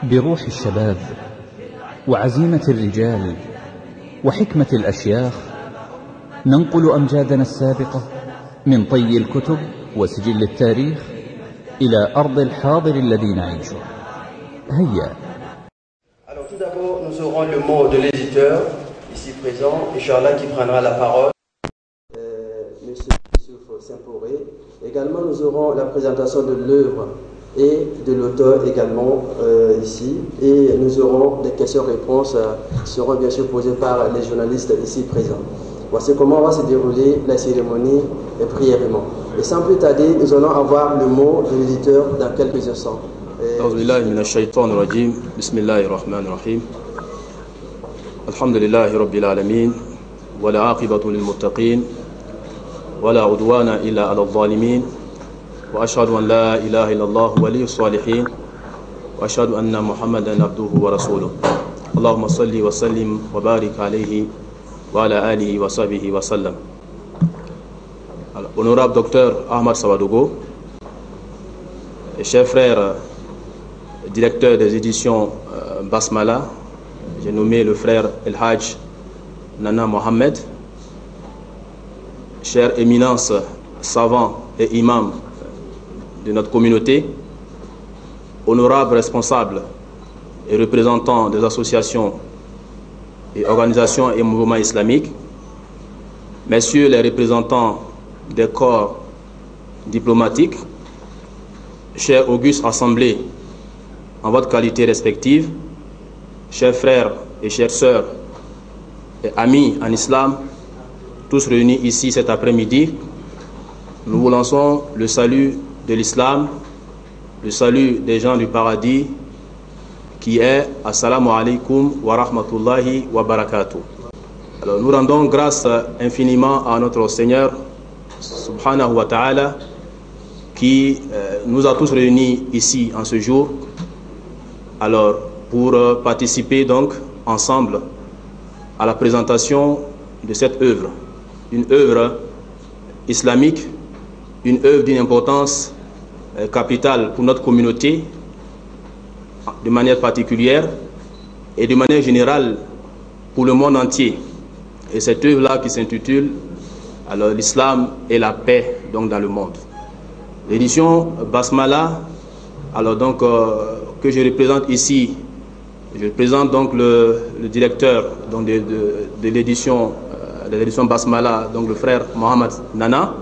بروح الشباب وعزيمة الرجال وحكمة الأشياخ ننقل أمجادنا السابقة من طي الكتب وسجل التاريخ إلى أرض الحاضر الذي نعيشه. هيا. Alors tout d'abord, nous aurons le mot de l'éditeur ici présent, Inch'Allah, qui prendra la parole. Monsieur Youssouf Saint-Pouré. Également, nous aurons la présentation de l'œuvre et de l'auteur également ici. Et nous aurons des questions-réponses qui seront bien sûr posées par les journalistes ici présents. Voici comment va se dérouler la cérémonie brièvement. Et sans plus tarder, nous allons avoir le mot de l'éditeur dans quelques instants. أعوذ بالله من الشيطان الرجيم بسم الله الرحمن الرحيم الحمد لله رب العالمين ولا عاقبة للمتقين ولا عدوان إلا على الظالمين وأشهد أن لا إله إلا الله ولي الصالحين وأشهد أن محمدا عبده ورسوله اللهم صل وسلم وبارك عليه وعلى آله وصحبه وسلم. Honorable Docteur Ahmad Savadogo, cher frère directeur des éditions Basmala, j'ai nommé le frère El Hajj Nana Mohamed, chère éminence savant et imam de notre communauté, honorables responsables et représentants des associations et organisations et mouvements islamiques, messieurs les représentants des corps diplomatiques, chère auguste assemblée en votre qualité respective, chers frères et chères sœurs et amis en islam, tous réunis ici cet après-midi, nous vous lançons le salut de l'islam, le salut des gens du paradis, qui est Assalamu alaikum wa rahmatullahi wa barakatuh. Alors nous rendons grâce infiniment à notre Seigneur, subhanahu wa ta'ala, qui nous a tous réunis ici en ce jour, alors pour participer donc ensemble à la présentation de cette œuvre, une œuvre islamique, une œuvre d'une importance capitale pour notre communauté de manière particulière et de manière générale pour le monde entier. Et cette œuvre-là qui s'intitule alors l'islam et la paix donc dans le monde. L'édition Basmala, alors donc que je représente ici, je représente donc le directeur donc de l'édition Basmala, donc le frère Mohamed Nana,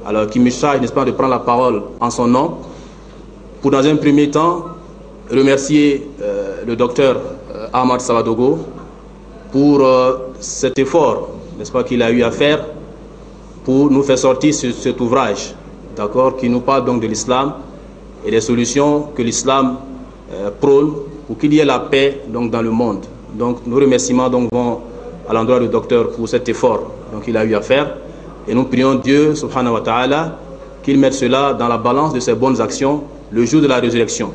alors qui me charge, n'est-ce pas, de prendre la parole en son nom, pour dans un premier temps remercier le docteur Ahmad Savadogo pour cet effort, n'est-ce pas, qu'il a eu à faire pour nous faire sortir cet ouvrage, d'accord, qui nous parle donc de l'islam et des solutions que l'islam prône pour qu'il y ait la paix donc dans le monde. Donc nos remerciements donc vont à l'endroit du docteur pour cet effort donc il a eu à faire, et nous prions Dieu subhanahu wa ta'ala qu'il mette cela dans la balance de ses bonnes actions le jour de la résurrection.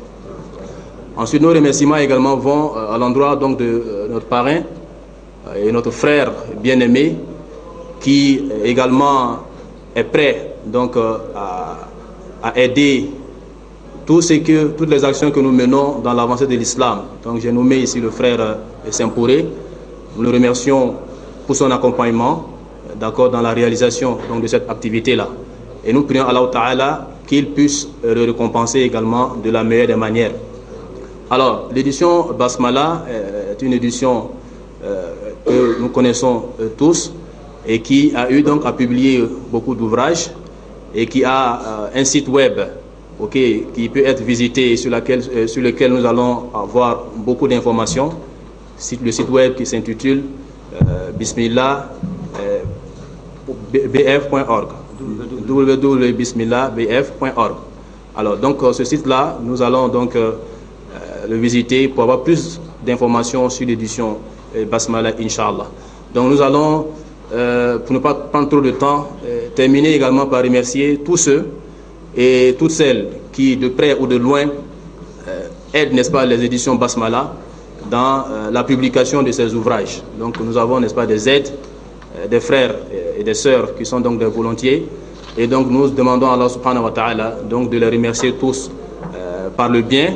Ensuite, nos remerciements également vont à l'endroit donc de notre parrain et notre frère bien-aimé, qui également est prêt donc à aider toutes les actions que nous menons dans l'avancée de l'islam. Donc j'ai nommé ici le frère Saint-Pouré. Nous le remercions pour son accompagnement, d'accord, dans la réalisation donc de cette activité-là. Et nous prions Allah Ta'ala qu'il puisse le récompenser également de la meilleure des manières. Alors, l'édition Basmala est une édition que nous connaissons tous et qui a eu donc à publier beaucoup d'ouvrages et qui a un site web, qui peut être visité et sur lequel nous allons avoir beaucoup d'informations. Le site web qui s'intitule bismillahbf.org, www.bismillahbf.org. Alors donc ce site-là, nous allons donc le visiter pour avoir plus d'informations sur l'édition Basmala, Inch'Allah. Donc nous allons, pour ne pas prendre trop de temps, terminer également par remercier tous ceux et toutes celles qui, de près ou de loin, aident, n'est-ce pas, les éditions Basmala dans la publication de ces ouvrages. Donc nous avons, n'est-ce pas, des aides, des frères et des sœurs qui sont donc des volontiers, et donc nous demandons à Allah subhanahu wa ta'ala donc de les remercier tous par le bien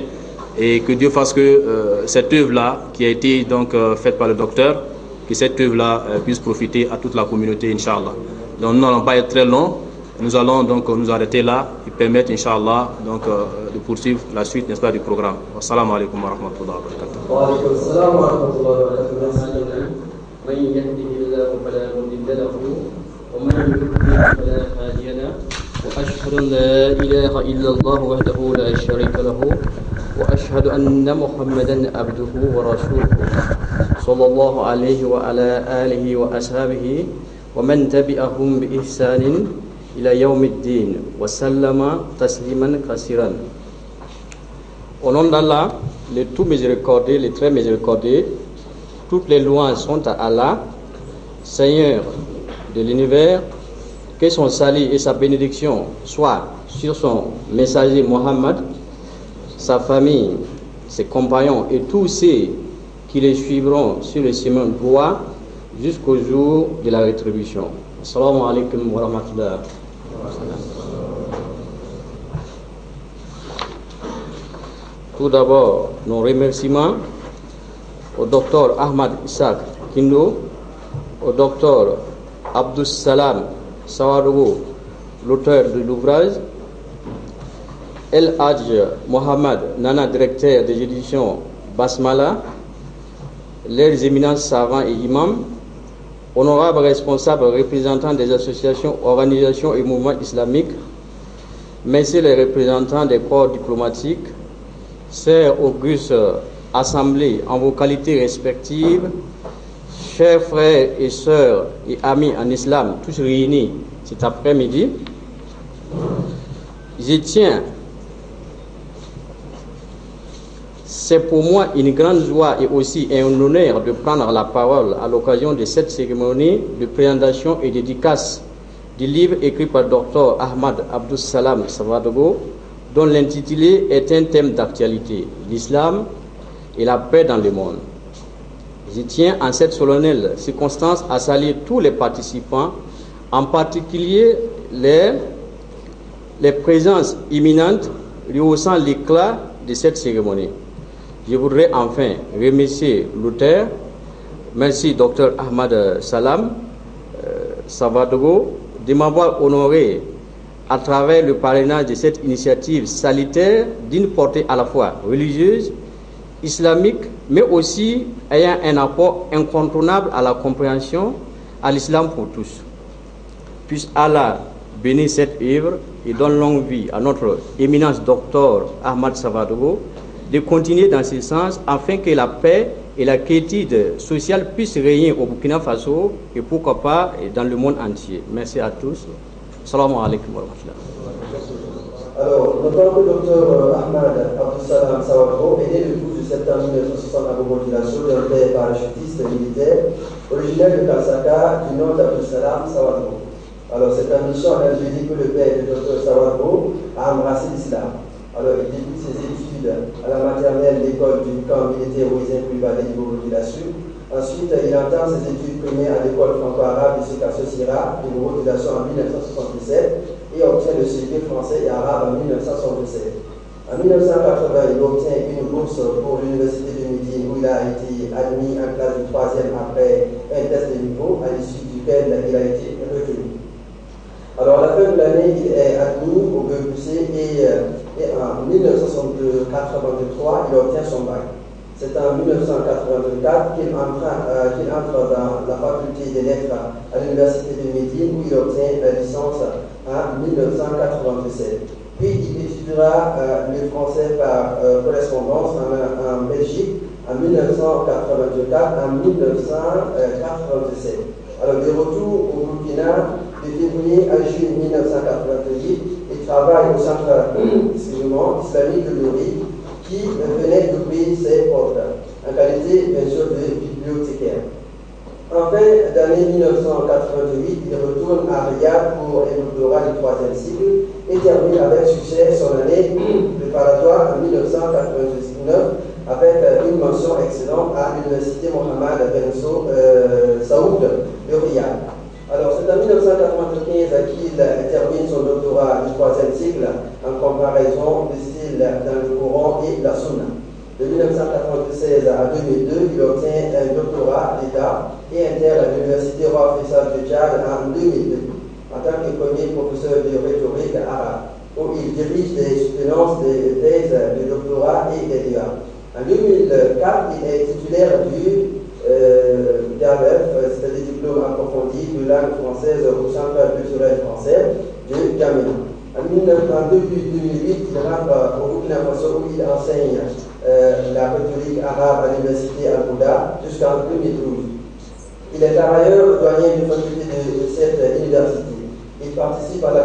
et que Dieu fasse que cette œuvre-là, qui a été donc faite par le docteur, que cette œuvre-là puisse profiter à toute la communauté, Inch'Allah. Donc nous n'allons pas être très longs, nous allons donc nous arrêter là et permettre, Inch'Allah, donc de poursuivre la suite, n'est-ce pas, du programme. Assalamu alaikum wa rahmatullahi wa barakatuh. Wa alaikum assalam wa rahmatullahi wa barakatuh. من يهده الله فلا مضل له ومن يضلل فلا هادي له واشهد ان لا اله الا الله وحده لا شريك له واشهد ان محمدا عبده ورسوله صلى الله عليه وعلى اله واصحابه ومن تبعهم باحسان الى يوم الدين وسلم تسليما كثيرا. Au nom d'Allah, le tout miséricordieux, le très miséricordieux, toutes les louanges sont à Allah, Seigneur de l'univers, que son salut et sa bénédiction soient sur son messager Mohammed, sa famille, ses compagnons et tous ceux qui les suivront sur le chemin droit jusqu'au jour de la rétribution. Assalamu alaikum wa rahmatullah. Tout d'abord, nos remerciements au docteur Ahmad Isaac Kindo, au docteur Abdus Salam Sawadogo, l'auteur de l'ouvrage, El Hadj Mohamed Nana, directeur des éditions Basmala, leurs éminents savants et imams, honorables responsables représentants des associations, organisations et mouvements islamiques, messieurs les représentants des corps diplomatiques, chers augustes assemblées en vos qualités respectives, chers frères et sœurs et amis en islam, tous réunis cet après-midi, je tiens, c'est pour moi une grande joie et aussi un honneur de prendre la parole à l'occasion de cette cérémonie de présentation et dédicace du livre écrit par le Dr Ahmad Abdus Salam Sawadogo, dont l'intitulé est un thème d'actualité, l'islam et la paix dans le monde. Je tiens en cette solennelle circonstance à saluer tous les participants, en particulier les présences imminentes rehaussant l'éclat de cette cérémonie. Je voudrais enfin remercier l'auteur, merci Dr Ahmad Salam Sawadogo, de m'avoir honoré à travers le parrainage de cette initiative salutaire d'une portée à la fois religieuse, islamique, mais aussi ayant un apport incontournable à la compréhension à l'islam pour tous. Puisse Allah bénir cette œuvre et donne longue vie à notre éminence docteur Ahmad Sawadogo de continuer dans ce sens afin que la paix et la quiétude sociale puissent régner au Burkina Faso et pourquoi pas dans le monde entier. Merci à tous. Assalamu alaikum wa rahmatullah. Alors, notre docteur Ahmad Abdus Salam Sawadogo est né le 12 septembre 1960 à Bobo-Dioulasso, d'un père parachutiste militaire, originaire de Kasaka, du nom d'Abdus Salam Sawadogo. Alors, cette ambition a dit que le père du docteur Sawadogo a embrassé l'islam. Alors, il débute ses études à la maternelle l'école du camp militaire Ouisin Koulibaly de Bobo-Dioulasso. Ensuite, il entame ses études primaires à l'école franco-arabe de Sikasso Sira de Bobo-Dioulasso en 1977 et obtient le CP français et arabe en 1967. En 1980, il obtient une bourse pour l'université de Médine où il a été admis en classe de 3e après un test de niveau à l'issue duquel il a été retenu. Alors, à la fin de l'année, il est admis au BEPC et en 1983, il obtient son bac. C'est en 1984 qu'il entre dans la faculté des lettres à l'université de Médine où il obtient la licence en 1997. Puis il étudiera le français par correspondance en Belgique en 1984, en 1997. Alors, de retour au Burkina, de février à juillet 1988, il travaille au centre islamique de Lori, qui venait d'ouvrir ses portes, en qualité, bien sûr, de bibliothécaire. En fin d'année 1988, il retourne à Riyad pour un doctorat du 3e cycle et termine avec succès son année préparatoire en 1999 avec une mention excellente à l'université Mohamed Ben Saoud de Riyad. Alors, c'est en 1995 qu'il termine son doctorat du 3e cycle en comparaison de ses utile dans le Coran et la Sunna. De 1996 à 2002, il obtient un doctorat d'État et intègre à l'Université Roi Faisal de Tchad en 2002, en tant que premier professeur de rhétorique arabe, où il dirige des soutenances des thèses de doctorat et des débats. En 2004, il est titulaire du DABEF, c'est-à-dire diplôme approfondi de langue française au Centre culturel français de N'Djamena. En 2008, il rentre au Burkina Faso où il enseigne la rhétorique arabe à l'université Al-Bouda jusqu'en 2012. Il est par ailleurs doyen d'une faculté de cette université. Il participe à la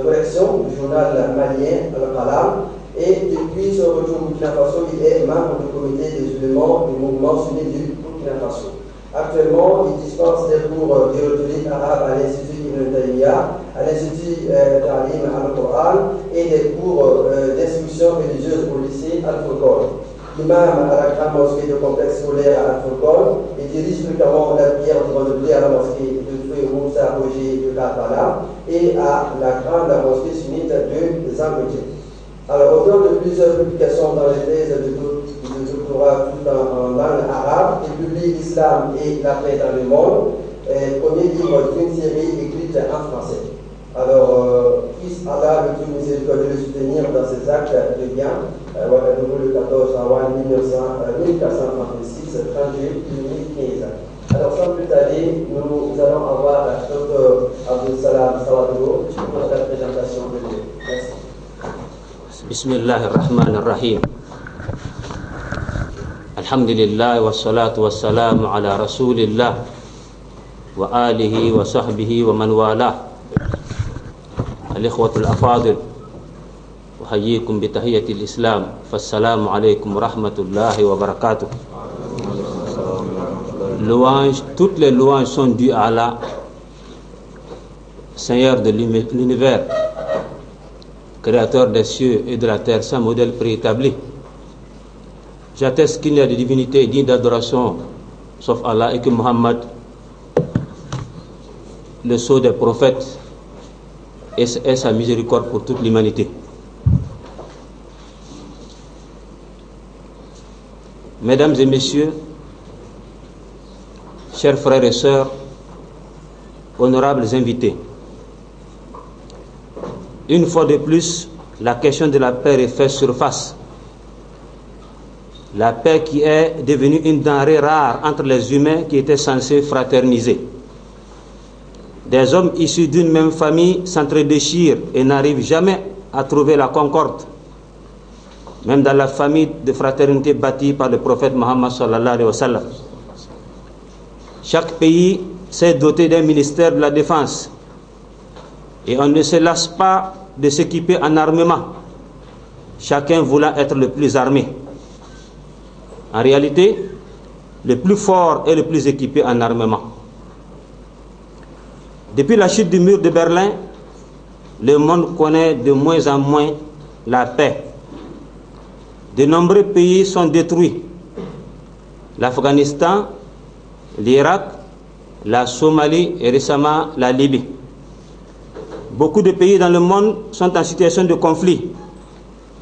collection du journal malien Al-Qalam et depuis son retour au Burkina Faso, il est membre du comité des éléments du mouvement sunni du Burkina Faso. Actuellement, il dispense des cours de rhétorique arabe à l'Institut Ibn Taymiyyah, à l'Institut Ta'lim al-Qur'an et des cours d'instruction religieuse au lycée Al-Furqan. Imam à la grande mosquée de complexe scolaire à Al-Furqan et dirige notamment la prière du vendredi à la mosquée de Feu Moussa Roger de Karbala et à la grande mosquée sunnite de Zambédié. Alors, auteur de plusieurs publications dans les thèses de doctorat tout en langue arabe, il publie l'islam et la paix dans le monde, premier livre d'une série écrite en français. Alors, puisse Allah le tout miséricordieux le soutenir dans ses actes de bien. Le 14 avril 1436, 30 juillet 2015. Alors, sans plus tarder, nous allons avoir Dr Abdul Salam Sawadou pour la présentation de lui. Merci. Bismillahirrahmanirrahim. Alhamdulillah wa salatu wa salam ala rasulillah wa alihi wa sahbihi wa man wala. Al-ikhwatul afadil, uhayyikum bi tahiyatil islam. Fassalamu alaykum wa rahmatullahi wa barakatuh. Toutes les louanges sont dues à Allah, Seigneur de l'univers, Créateur des cieux et de la terre, sans modèle préétabli. J'atteste qu'il n'y a de divinité digne d'adoration sauf Allah et que Muhammad, le sceau des prophètes, est sa miséricorde pour toute l'humanité. Mesdames et messieurs, chers frères et sœurs, honorables invités, une fois de plus, la question de la paix refait surface. La paix qui est devenue une denrée rare entre les humains qui étaient censés fraterniser. Des hommes issus d'une même famille s'entredéchirent et n'arrivent jamais à trouver la concorde. Même dans la famille de fraternité bâtie par le prophète Muhammad sallallahu alayhi wa sallam. Chaque pays s'est doté d'un ministère de la défense et on ne se lasse pas de s'équiper en armement, chacun voulant être le plus armé. En réalité, le plus fort est le plus équipé en armement. Depuis la chute du mur de Berlin, le monde connaît de moins en moins la paix. De nombreux pays sont détruits. L'Afghanistan, l'Irak, la Somalie et récemment la Libye. Beaucoup de pays dans le monde sont en situation de conflit,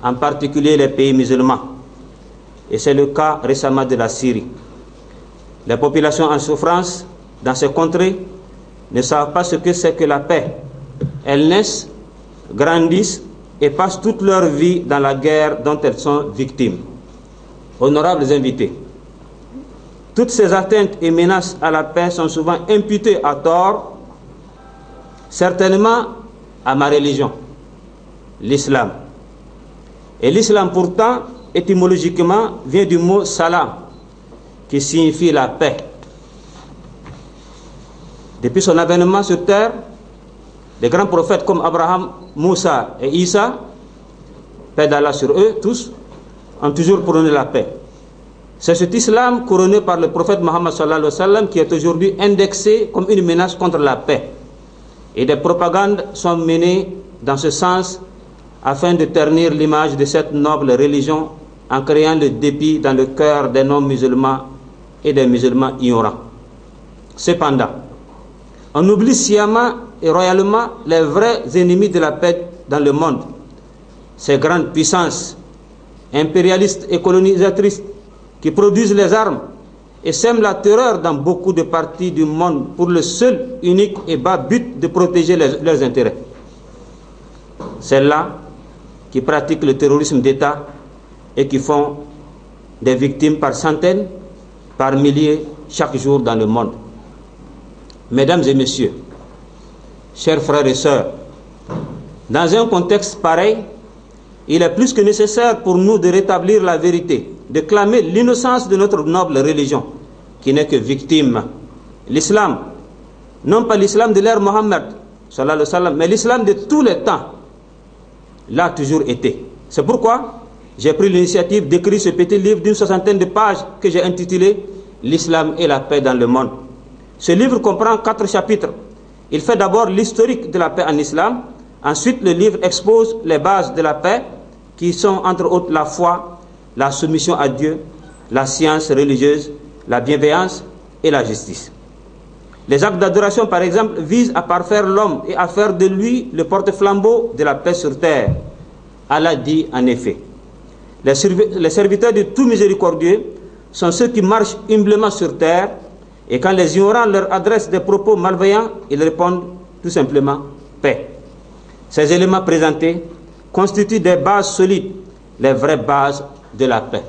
en particulier les pays musulmans. Et c'est le cas récemment de la Syrie. Les populations en souffrance dans ces contrées ne savent pas ce que c'est que la paix. Elles naissent, grandissent et passent toute leur vie dans la guerre dont elles sont victimes. Honorables invités, toutes ces atteintes et menaces à la paix sont souvent imputées à tort, certainement à ma religion, l'islam. Et l'islam pourtant, étymologiquement, vient du mot salam, qui signifie la paix. Depuis son avènement sur terre, les grands prophètes comme Abraham, Moussa et Isa, paix d'Allah sur eux tous, ont toujours prôné la paix. C'est cet islam couronné par le prophète Muhammad sallallahu alayhi wa sallam qui est aujourd'hui indexé comme une menace contre la paix. Et des propagandes sont menées dans ce sens afin de ternir l'image de cette noble religion en créant le dépit dans le cœur des non-musulmans et des musulmans ignorants. Cependant, on oublie sciemment et royalement les vrais ennemis de la paix dans le monde, ces grandes puissances impérialistes et colonisatrices qui produisent les armes et sèment la terreur dans beaucoup de parties du monde pour le seul, unique et bas but de protéger leurs intérêts. Celles-là qui pratiquent le terrorisme d'État et qui font des victimes par centaines, par milliers, chaque jour dans le monde. Mesdames et messieurs, chers frères et sœurs, dans un contexte pareil, il est plus que nécessaire pour nous de rétablir la vérité, de clamer l'innocence de notre noble religion, qui n'est que victime. L'islam, non pas l'islam de l'ère Mohammed, sallallahu alayhi wa sallam, mais l'islam de tous les temps, l'a toujours été. C'est pourquoi j'ai pris l'initiative d'écrire ce petit livre d'une 60aine de pages que j'ai intitulé « L'islam et la paix dans le monde ». Ce livre comprend 4 chapitres. Il fait d'abord l'historique de la paix en islam. Ensuite, le livre expose les bases de la paix, qui sont entre autres la foi, la soumission à Dieu, la science religieuse, la bienveillance et la justice. Les actes d'adoration, par exemple, visent à parfaire l'homme et à faire de lui le porte-flambeau de la paix sur terre. Allah dit en effet: les serviteurs de tout miséricordieux sont ceux qui marchent humblement sur terre, et quand les ignorants leur adressent des propos malveillants, ils répondent tout simplement paix. Ces éléments présentés constituent des bases solides, les vraies bases de la paix.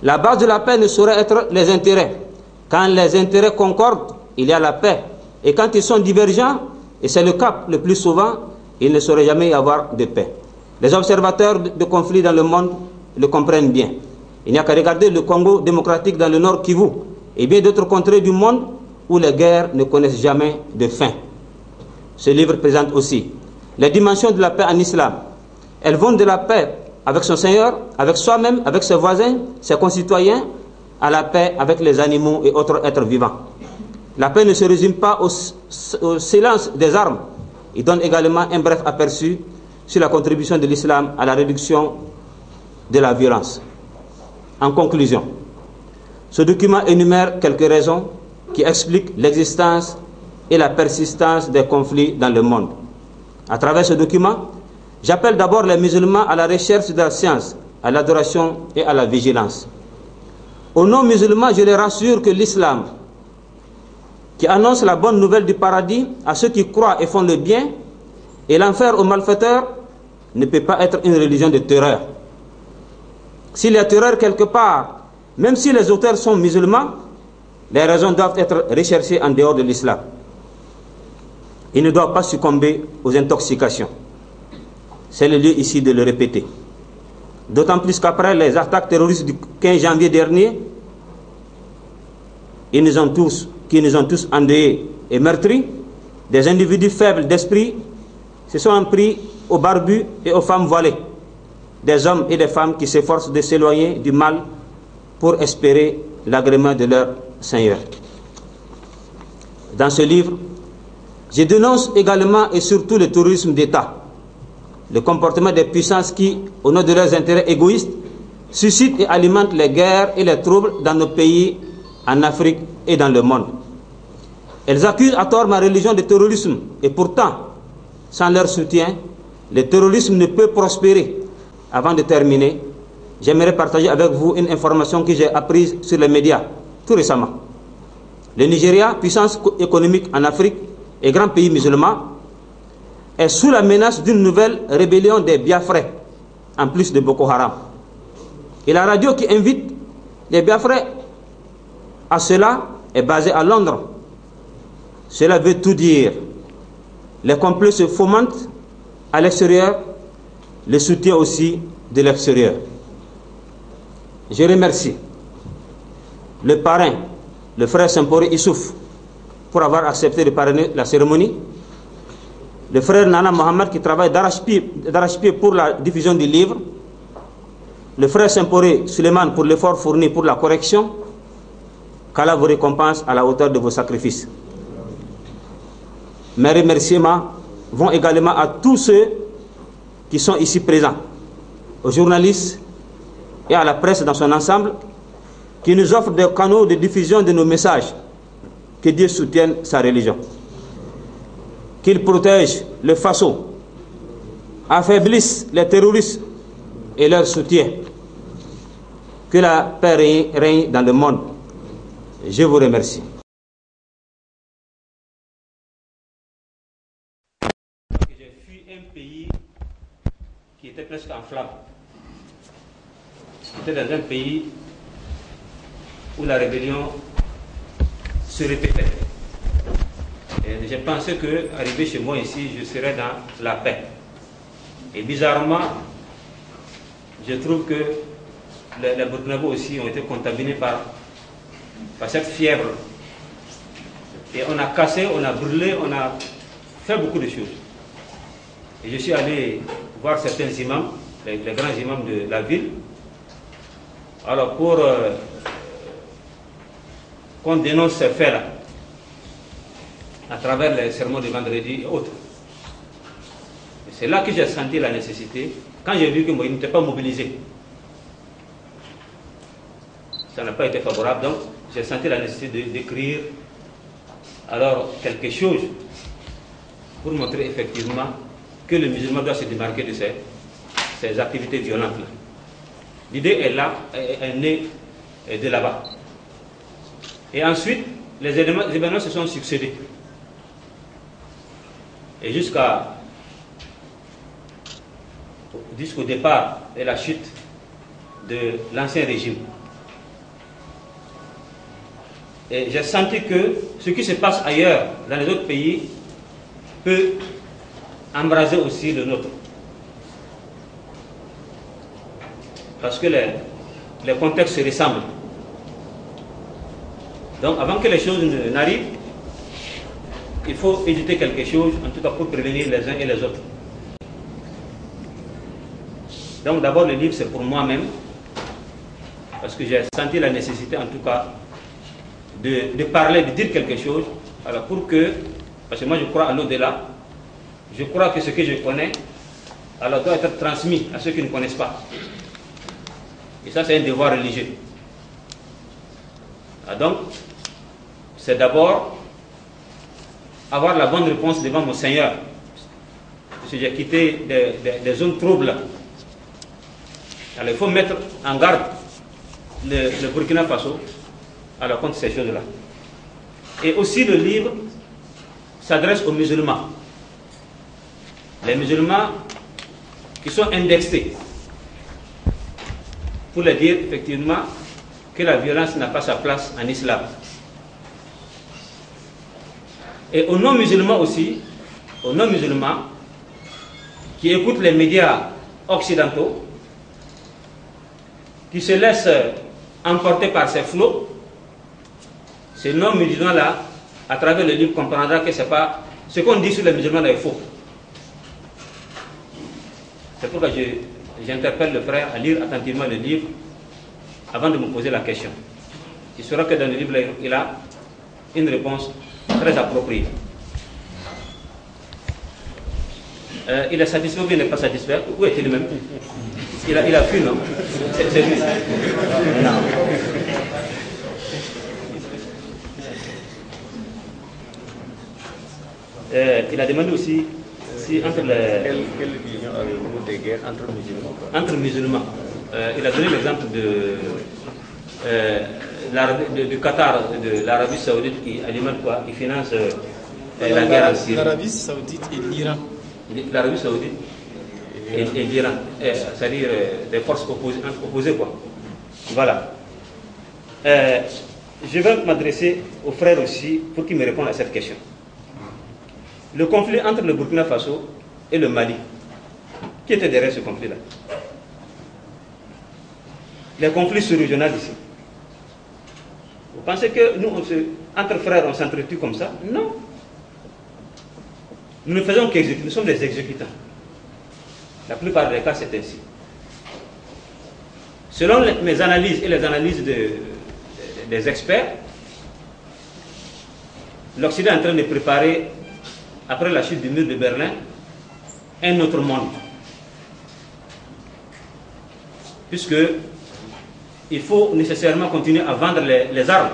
La base de la paix ne saurait être les intérêts. Quand les intérêts concordent, il y a la paix. Et quand ils sont divergents, et c'est le cas le plus souvent, il ne saurait jamais y avoir de paix. Les observateurs de conflits dans le monde le comprennent bien. Il n'y a qu'à regarder le Congo démocratique dans le Nord Kivu et bien d'autres contrées du monde où les guerres ne connaissent jamais de fin. Ce livre présente aussi les dimensions de la paix en islam. Elles vont de la paix avec son Seigneur, avec soi-même, avec ses voisins, ses concitoyens, à la paix avec les animaux et autres êtres vivants. La paix ne se résume pas au silence des armes. Il donne également un bref aperçu sur la contribution de l'islam à la réduction de la violence. En conclusion, ce document énumère quelques raisons qui expliquent l'existence et la persistance des conflits dans le monde. À travers ce document, j'appelle d'abord les musulmans à la recherche de la science, à l'adoration et à la vigilance. Aux non-musulmans, je les rassure que l'islam, qui annonce la bonne nouvelle du paradis à ceux qui croient et font le bien, et l'enfer aux malfaiteurs, ne peut pas être une religion de terreur. S'il y a terreur quelque part, même si les auteurs sont musulmans, les raisons doivent être recherchées en dehors de l'islam. Ils ne doivent pas succomber aux intoxications. C'est le lieu ici de le répéter. D'autant plus qu'après les attaques terroristes du 15 janvier dernier, qui nous ont tous endeuillés et meurtris, des individus faibles d'esprit se sont pris aux barbus et aux femmes voilées, des hommes et des femmes qui s'efforcent de s'éloigner du mal pour espérer l'agrément de leur Seigneur. Dans ce livre, je dénonce également et surtout le terrorisme d'État, le comportement des puissances qui, au nom de leurs intérêts égoïstes, suscitent et alimentent les guerres et les troubles dans nos pays, en Afrique et dans le monde. Elles accusent à tort ma religion de terrorisme, et pourtant, sans leur soutien, le terrorisme ne peut prospérer. Avant de terminer, j'aimerais partager avec vous une information que j'ai apprise sur les médias tout récemment. Le Nigeria, puissance économique en Afrique et grand pays musulman, est sous la menace d'une nouvelle rébellion des Biafrais, en plus de Boko Haram. Et la radio qui invite les Biafrais à cela est basée à Londres. Cela veut tout dire. Les complots se fomentent à l'extérieur, le soutien aussi de l'extérieur. Je remercie le parrain, le frère Sempori Issouf, pour avoir accepté de parrainer la cérémonie, le frère Nana Mohamed qui travaille d'arrache-pied pour la diffusion du livre, le frère Sempori Suleiman pour l'effort fourni pour la correction. Qu'Allah vous récompense à la hauteur de vos sacrifices. Mes remerciements vont également à tous ceux qui sont ici présents, aux journalistes et à la presse dans son ensemble, qui nous offrent des canaux de diffusion de nos messages. Que Dieu soutienne sa religion. Qu'il protège le faso affaiblissent les terroristes et leur soutien. Que la paix règne dans le monde. Je vous remercie. J'ai fui un pays qui était presque en flammes. J'étais dans un pays où la rébellion se répétait. Et j'ai pensé que, arrivé chez moi ici, je serais dans la paix. Et bizarrement, je trouve que les Burkinabés aussi ont été contaminés par cette fièvre. Et on a cassé, on a brûlé, on a fait beaucoup de choses. Et je suis allé voir certains imams, les grands imams de la ville, alors pour qu'on dénonce ces faits-là, à travers les sermons de vendredi et autres. C'est là que j'ai senti la nécessité, quand j'ai vu que moi, il n'était pas mobilisé. Ça n'a pas été favorable, donc j'ai senti la nécessité d'écrire alors quelque chose pour montrer effectivement que le musulman doit se démarquer de ces activités violentes-là. L'idée est là, est née de là-bas. Et ensuite, les événements se sont succédés. Et jusqu'au départ et la chute de l'ancien régime. Et j'ai senti que ce qui se passe ailleurs, dans les autres pays, peut embraser aussi le nôtre. Parce que les contextes se ressemblent. Donc avant que les choses n'arrivent, il faut éditer quelque chose, en tout cas pour prévenir les uns et les autres. Donc d'abord le livre c'est pour moi-même, parce que j'ai senti la nécessité en tout cas de parler, de dire quelque chose, alors pour que, parce que moi je crois à l'au-delà, je crois que ce que je connais, alors doit être transmis à ceux qui ne connaissent pas. Et ça c'est un devoir religieux. Donc, c'est d'abord avoir la bonne réponse devant mon Seigneur. Parce que j'ai quitté des zones troubles. Alors il faut mettre en garde le Burkina Faso alors contre ces choses-là. Et aussi le livre s'adresse aux musulmans. Les musulmans qui sont indexés. Pour leur dire effectivement que la violence n'a pas sa place en islam. Et aux non-musulmans aussi, aux non-musulmans qui écoutent les médias occidentaux, qui se laissent emporter par ces flots, ces non-musulmans-là, à travers le livre, comprendra que c'est pas ce qu'on dit sur les musulmans est faux. C'est pourquoi j'interpelle le frère à lire attentivement le livre avant de me poser la question. Il saura que dans le livre, il a une réponse très appropriée. Il est satisfait ou bien il n'est pas satisfait? Où est-il même? Il a fui, non? C'est lui. Non. Il a demandé aussi si entre les... Quelle opinion avez-vous des guerres entre musulmans? Entre musulmans. Il a donné l'exemple du Qatar, de l'Arabie Saoudite qui alimente quoi? Qui finance la guerre en Syrie. L'Arabie Saoudite et l'Iran. L'Arabie Saoudite et l'Iran, c'est-à-dire des forces opposées quoi. Voilà. Je vais m'adresser aux frères aussi pour qu'ils me répondent à cette question. Le conflit entre le Burkina Faso et le Mali, qui était derrière ce conflit-là? Les conflits sous-régionaux ici. Vous pensez que nous, entre frères, on s'entretue comme ça? Non. Nous ne faisons qu'exécuter, nous sommes des exécutants. La plupart des cas, c'est ainsi. Selon mes analyses et les analyses des experts, l'Occident est en train de préparer, après la chute du mur de Berlin, un autre monde. Puisque il faut nécessairement continuer à vendre les armes.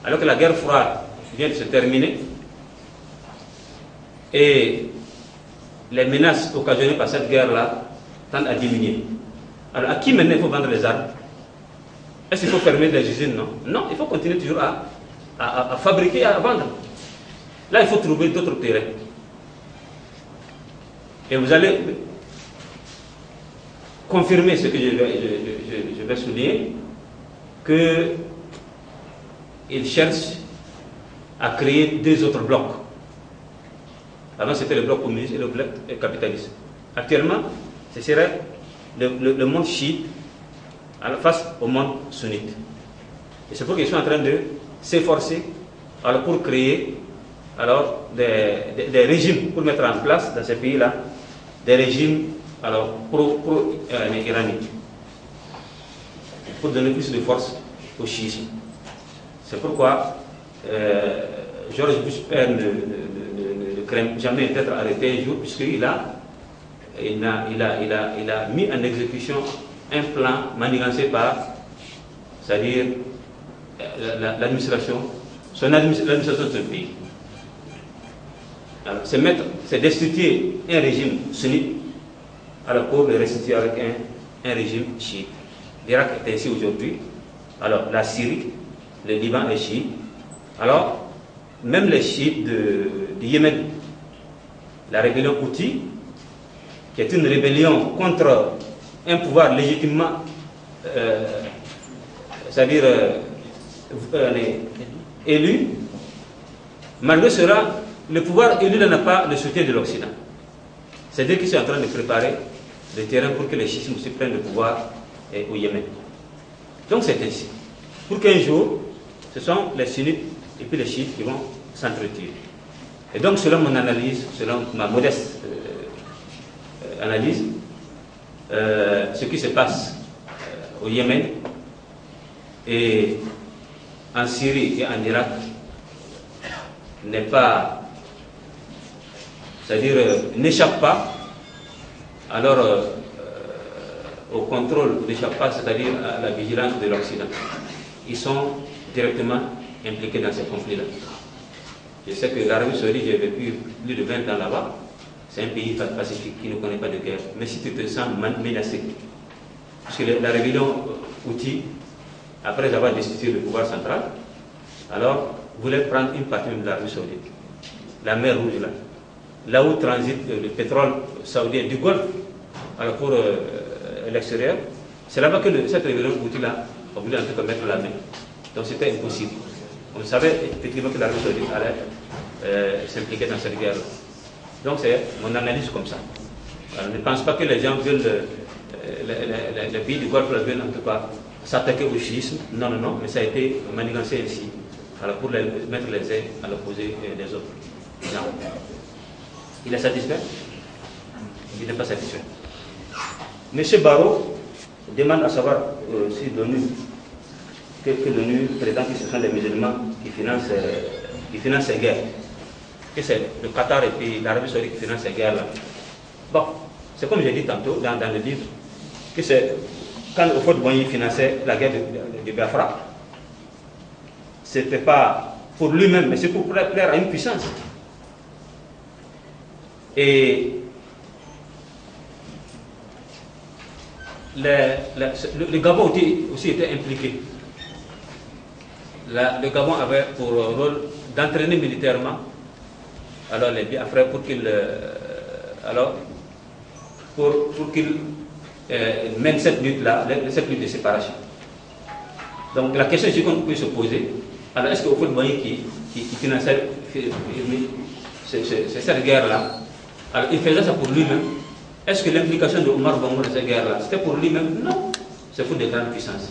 Alors que la guerre froide vient de se terminer. Et les menaces occasionnées par cette guerre-là tendent à diminuer. Alors à qui maintenant il faut vendre les armes? Est-ce qu'il faut fermer les usines? Non. Non, il faut continuer toujours à fabriquer et à vendre. Là, il faut trouver d'autres terrains. Et vous allez confirmer ce que je vais souligner, qu'ils cherchent à créer deux autres blocs. Avant, c'était le bloc communiste et le bloc capitaliste. Actuellement, ce serait le monde chiite face au monde sunnite. Et c'est pour qu'ils sont en train de s'efforcer pour créer des régimes, pour mettre en place dans ces pays-là des régimes pro-iraniens, pour donner plus de force au chiisme. C'est pourquoi George Bush père ne craint jamais d'être arrêté un jour, puisqu'il a mis en exécution un plan manigancé par, c'est-à-dire l'administration, l'administration de ce pays. C'est destituer un régime sunnite pour le restituer avec un régime chiite. L'Irak est ainsi aujourd'hui. Alors la Syrie, le Liban est chiite. Alors même les chiites du Yémen, la rébellion Houthi, qui est une rébellion contre un pouvoir légitimement, c'est-à-dire élu, malgré cela, le pouvoir élu n'a pas le soutien de l'Occident. C'est-à-dire qu'ils sont en train de préparer le terrain pour que les chiites aussi prennent le pouvoir au Yémen. Donc c'est ainsi. Pour qu'un jour, ce sont les sunnites et puis les chiites qui vont s'entretuer. Et donc selon mon analyse, selon ma modeste analyse, ce qui se passe au Yémen et en Syrie et en Irak n'est pas, c'est-à-dire n'échappe pas au contrôle, n'échappe pas, c'est-à-dire à la vigilance de l'Occident. Ils sont directement impliqués dans ces conflits-là. Je sais que l'Arabie Saoudite, j'ai vécu plus de 20 ans là-bas, c'est un pays pacifique qui ne connaît pas de guerre. Mais si tu te sens menacé, parce que la rébellion Houthi, après avoir destitué le pouvoir central, alors voulait prendre une partie de l'Arabie Saoudite, la mer Rouge là où transite le pétrole saoudien du Golfe, alors pour l'extérieur. C'est là-bas que cette rébellion Houthi-là a voulu en tout cas mettre la main. Donc c'était impossible. On savait effectivement que l'Arabie Saoudite allait s'impliquer dans cette guerre. Donc c'est mon analyse comme ça. Alors, je ne pense pas que les gens veulent, les pays du Golfe veulent en tout cas s'attaquer au chiisme. Non, non, non, mais ça a été manigancé ainsi. Alors pour mettre les uns à l'opposé des autres. Non. Il est satisfait? Il n'est pas satisfait. Monsieur Barrot demande à savoir si l'ONU, que l'ONU prétend que ce sont les musulmans qui financent ces guerres. Que c'est le Qatar et puis l'Arabie Saoudite qui financent ces guerres-là. Bon, c'est comme j'ai dit tantôt dans le livre, que c'est quand Houphouët-Boigny finançait la guerre de Biafra, c'était pas pour lui-même, mais c'est pour plaire à une puissance. Et le Gabon aussi était impliqué. Le Gabon avait pour rôle d'entraîner militairement alors les Biafrais pour qu'ils mènent cette lutte-là, cette lutte de séparation. Donc la question qu'on peut se poser, alors est-ce que Houphouët-Boigny qui finançait cette guerre-là, alors il faisait ça pour lui-même? Est-ce que l'implication de Omar Bongo dans cette guerre-là, c'était pour lui-même? Non, c'est pour des grandes puissances.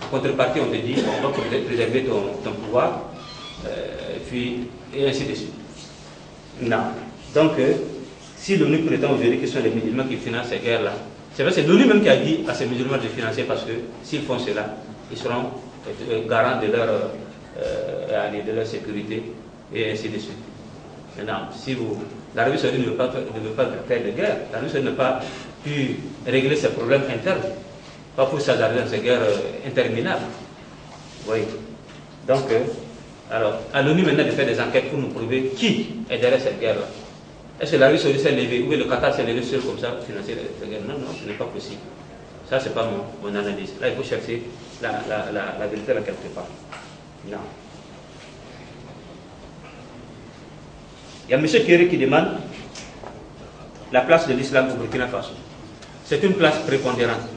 En contrepartie, on te dit, on va préserver ton pouvoir, et ainsi de suite. Non. Donc, si l'ONU prétend aujourd'hui que ce sont les musulmans qui financent ces guerres-là, c'est vrai, c'est l'ONU même qui a dit à ces musulmans de financer parce que s'ils font cela, ils seront garants de leur sécurité, et ainsi de suite. Maintenant, si l'Arabie Saoudite ne veut pas faire de guerre, l'Arabie Saoudite n'a pas pu régler ses problèmes internes, pas pour s'hasarder dans ces guerres interminables. Oui. Donc, alors, à l'ONU maintenant de faire des enquêtes pour nous prouver qui est derrière cette guerre-là. Est-ce que l'Arabie Saoudite s'est levée, ou le Qatar s'est levé seul comme ça pour financer la guerre? Non, non, ce n'est pas possible. Ça, ce n'est pas mon analyse. Là, il faut chercher la vérité là quelque part. Non. Il y a M. Kéré qui demande la place de l'islam au Burkina Faso. C'est une place prépondérante.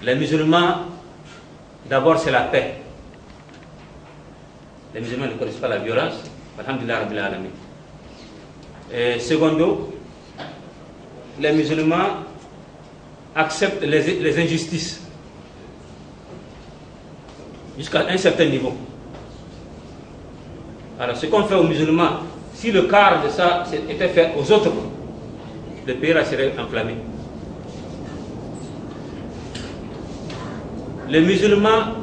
Les musulmans, d'abord, c'est la paix. Les musulmans ne connaissent pas la violence. Alhamdulillah Rabbil Alamin. Et secondo, les musulmans acceptent les injustices jusqu'à un certain niveau. Alors, ce qu'on fait aux musulmans, si le quart de ça était fait aux autres, le pays serait enflammé. Les musulmans,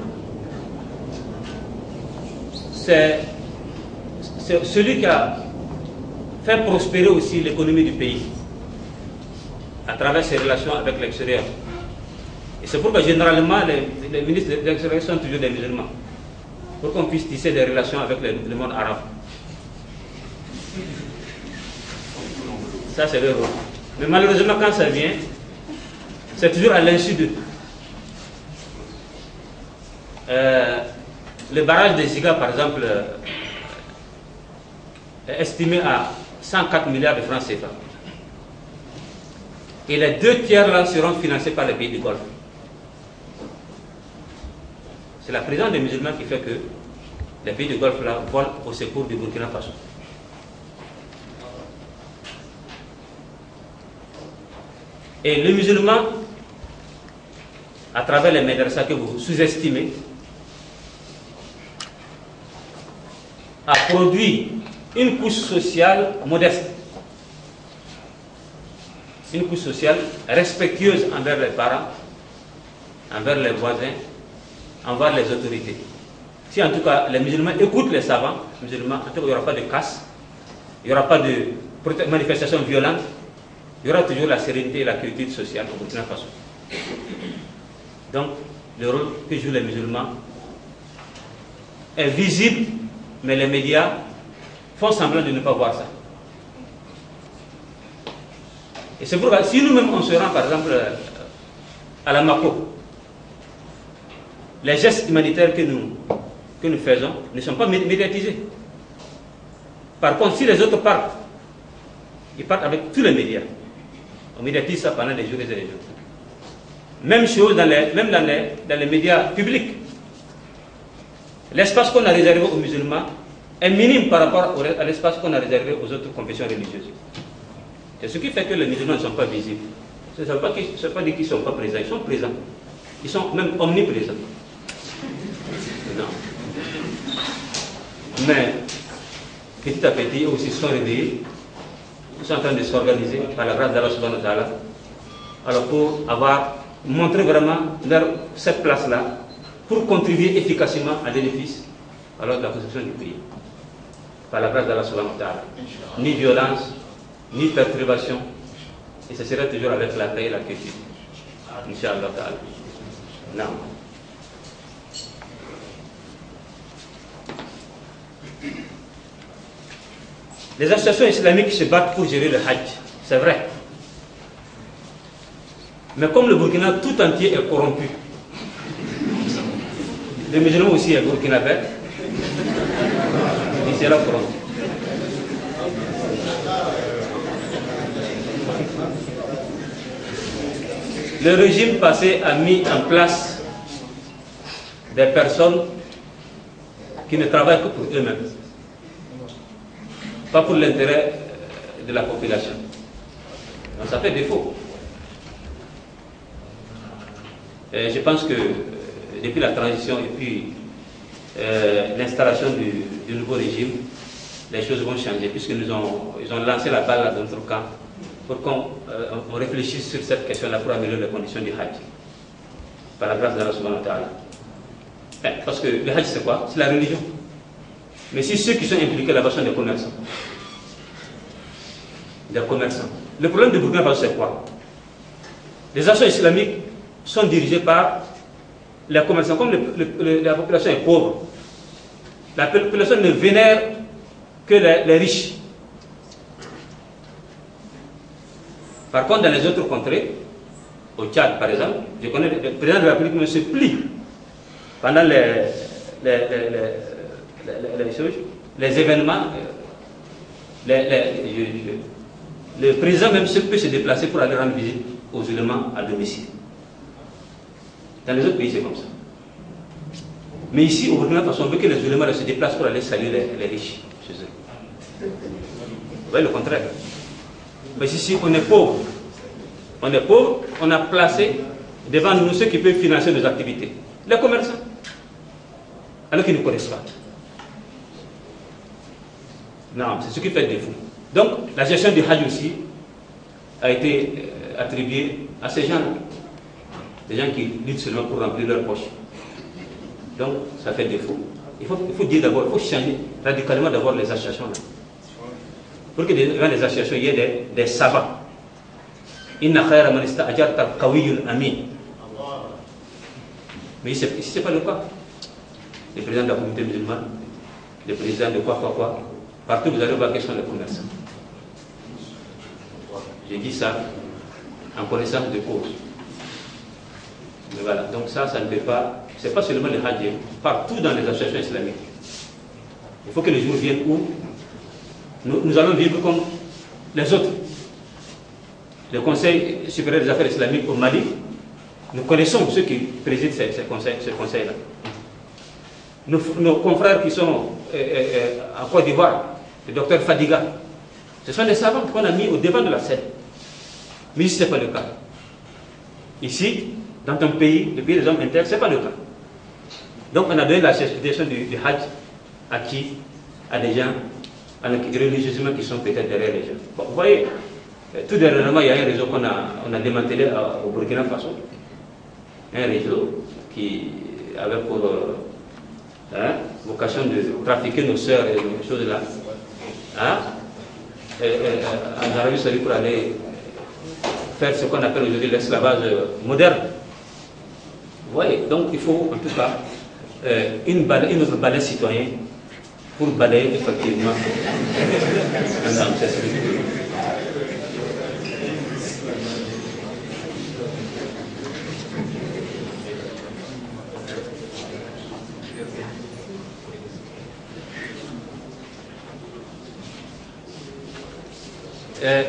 c'est celui qui a fait prospérer aussi l'économie du pays à travers ses relations avec l'extérieur. Et c'est pourquoi généralement les ministres de l'extérieur sont toujours des musulmans, pour qu'on puisse tisser des relations avec le monde arabe. Ça, c'est leur rôle. Mais malheureusement, quand ça vient, c'est toujours à l'insu d'eux. Le barrage de Ziga, par exemple, est estimé à 104 milliards de francs CFA. Et les 2 tiers là seront financés par les pays du Golfe. C'est la présence des musulmans qui fait que les pays du Golfe là volent au secours du Burkina Faso. Et les musulmans, à travers les médrasas que vous sous-estimez, a produit une couche sociale modeste, une couche sociale respectueuse envers les parents, envers les voisins, envers les autorités. Si en tout cas les musulmans écoutent les savants musulmans, en tout cas il n'y aura pas de casse, il n'y aura pas de manifestations violentes, il y aura toujours la sérénité et la quiétude sociale au Burkina Faso. Donc le rôle que jouent les musulmans est visible, mais les médias font semblant de ne pas voir ça. Et c'est pourquoi, si nous-mêmes on se rend par exemple à la Mako, les gestes humanitaires que nous faisons ne sont pas médiatisés. Par contre, si les autres partent, ils partent avec tous les médias. On médiatise ça pendant des jours et des jours. Même chose dans les médias publics. L'espace qu'on a réservé aux musulmans est minime par rapport à l'espace qu'on a réservé aux autres confessions religieuses. C'est ce qui fait que les musulmans ne sont pas visibles. Ça ne veut pas dire qu'ils ne sont pas présents. Ils sont présents. Ils sont même omniprésents. Non. Mais petit à petit, eux aussi sont réveillés. Ils sont en train de s'organiser par la grâce d'Allah subhanahu wa ta'ala. Alors pour montrer vraiment cette place-là, pour contribuer efficacement à l'édifice, alors de la construction du pays. Par la grâce d'Allah subhanahu wa ta'ala. Ni violence, ni perturbation. Et ce serait toujours avec la paix et la quiétude. Inch'Allah ta'ala. Non. Les associations islamiques se battent pour gérer le Hajj, c'est vrai. Mais comme le Burkina tout entier est corrompu, les musulmans aussi est burkinabé, ils seront corrompus. Le régime passé a mis en place des personnes qui ne travaillent que pour eux-mêmes, pas pour l'intérêt de la population. Donc ça fait défaut. Et je pense que depuis la transition et puis l'installation du nouveau régime, les choses vont changer, puisqu'ils ont lancé la balle dans notre camp pour qu'on réfléchisse sur cette question-là pour améliorer les conditions du Hajj, par la grâce d'Allah subhanahu wa ta'ala. Parce que le Hajj c'est quoi? C'est la religion. Mais si ceux qui sont impliqués là-bas sont des commerçants, le problème de Burkina Faso c'est quoi? Les actions islamiques sont dirigées par les commerçants. Comme la population est pauvre, la population ne vénère que les riches. Par contre, dans les autres contrées, au Tchad par exemple, je connais le président de la République se plie pendant les événements. Le président même peut se déplacer pour aller rendre visite aux éléments à domicile. Dans les autres pays, c'est comme ça. Mais ici, au Burkina Faso, on veut que les éléments se déplacent pour aller saluer les riches chez eux. Vous voyez le contraire. Mais ici, on est pauvre. On est pauvre, on a placé devant nous ceux qui peuvent financer nos activités. Les commerçants. Alors qu'ils ne connaissent pas. Non, c'est ce qui fait défaut. Donc, la gestion du Hajj aussi a été attribuée à ces gens-là. Des gens qui luttent seulement pour remplir leur poche. Donc, ça fait défaut. Il faut dire d'abord, il faut changer radicalement d'abord les associations. Là. Pour que dans les associations, il y ait des savants. Inna khayra man ista'jarta al-qawiyyul amin. Mais ici, ce n'est pas le cas. Les présidents de la communauté musulmane, les présidents de quoi. Partout, vous allez voir quels sont les commerçants. J'ai dit ça en connaissance de cause. Mais voilà, donc ça ne peut pas. Ce n'est pas seulement les Hajj, partout dans les associations islamiques. Il faut que les jours viennent où nous allons vivre comme les autres. Le Conseil supérieur des affaires islamiques au Mali, nous connaissons ceux qui président ce conseil-là. Nos confrères qui sont en Côte d'Ivoire, le docteur Fadiga, ce sont des savants qu'on a mis au devant de la scène. Mais ici, ce n'est pas le cas. Ici, dans ton pays, le pays des hommes intègres, ce n'est pas le cas. Donc, on a donné la gestion du Hajj à qui? À des gens religieusement qui sont peut-être derrière les gens. Bon, vous voyez, tout dernièrement, il y a un réseau qu'on a démantelé au Burkina Faso. Un réseau qui avait pour vocation de trafiquer nos sœurs et nos choses là. En Arabie Saoudite pour aller faire ce qu'on appelle aujourd'hui l'esclavage moderne. Vous voyez, donc il faut en tout cas une autre balai citoyen pour balayer effectivement.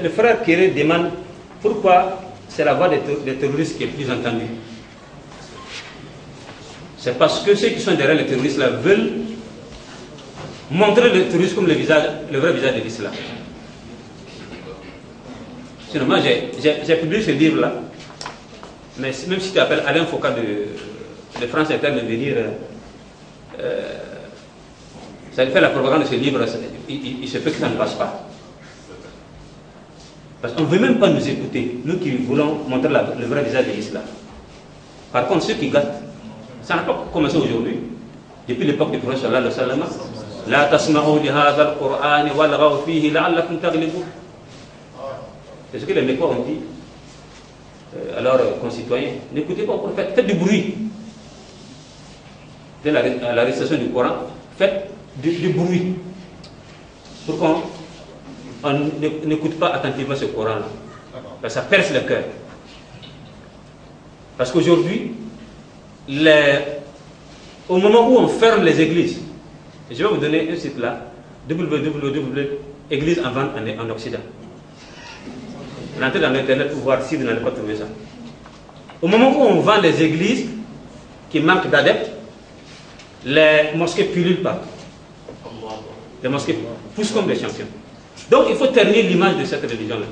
Le frère Kéré demande pourquoi c'est la voix des terroristes qui est plus entendue. C'est parce que ceux qui sont derrière les terroristes là veulent montrer le terrorisme comme le vrai visage de l'islam. Sinon, moi j'ai publié ce livre là, mais même si tu appelles Alain Foucault de France Inter de venir, ça fait la propagande de ce livre, il se peut que ça ne passe pas. Parce qu'on ne veut même pas nous écouter, nous qui voulons montrer le vrai visage de l'islam. Par contre, ceux qui gâtent, ça n'a pas commencé aujourd'hui, depuis l'époque du prophète sallallahu alayhi wa sallam. La tasma'u li hadha al-Qur'an walghaw fihi la'allakum taghlibun. C'est ce que les Mécois ont dit à leurs concitoyens. N'écoutez pas, faites du bruit. Dès la récitation du Coran, faites du bruit. Pour qu'on n'écoute pas attentivement ce Coran-là. Parce que ça perce le cœur. Parce qu'aujourd'hui, au moment où on ferme les églises, je vais vous donner un site là, www.église en vente en Occident. Rentrez dans l'internet pour voir si vous n'allez pas trouver ça. Au moment où on vend les églises qui manquent d'adeptes, les mosquées pullulent partout. Les mosquées poussent comme des champions. Donc il faut ternir l'image de cette religion-là.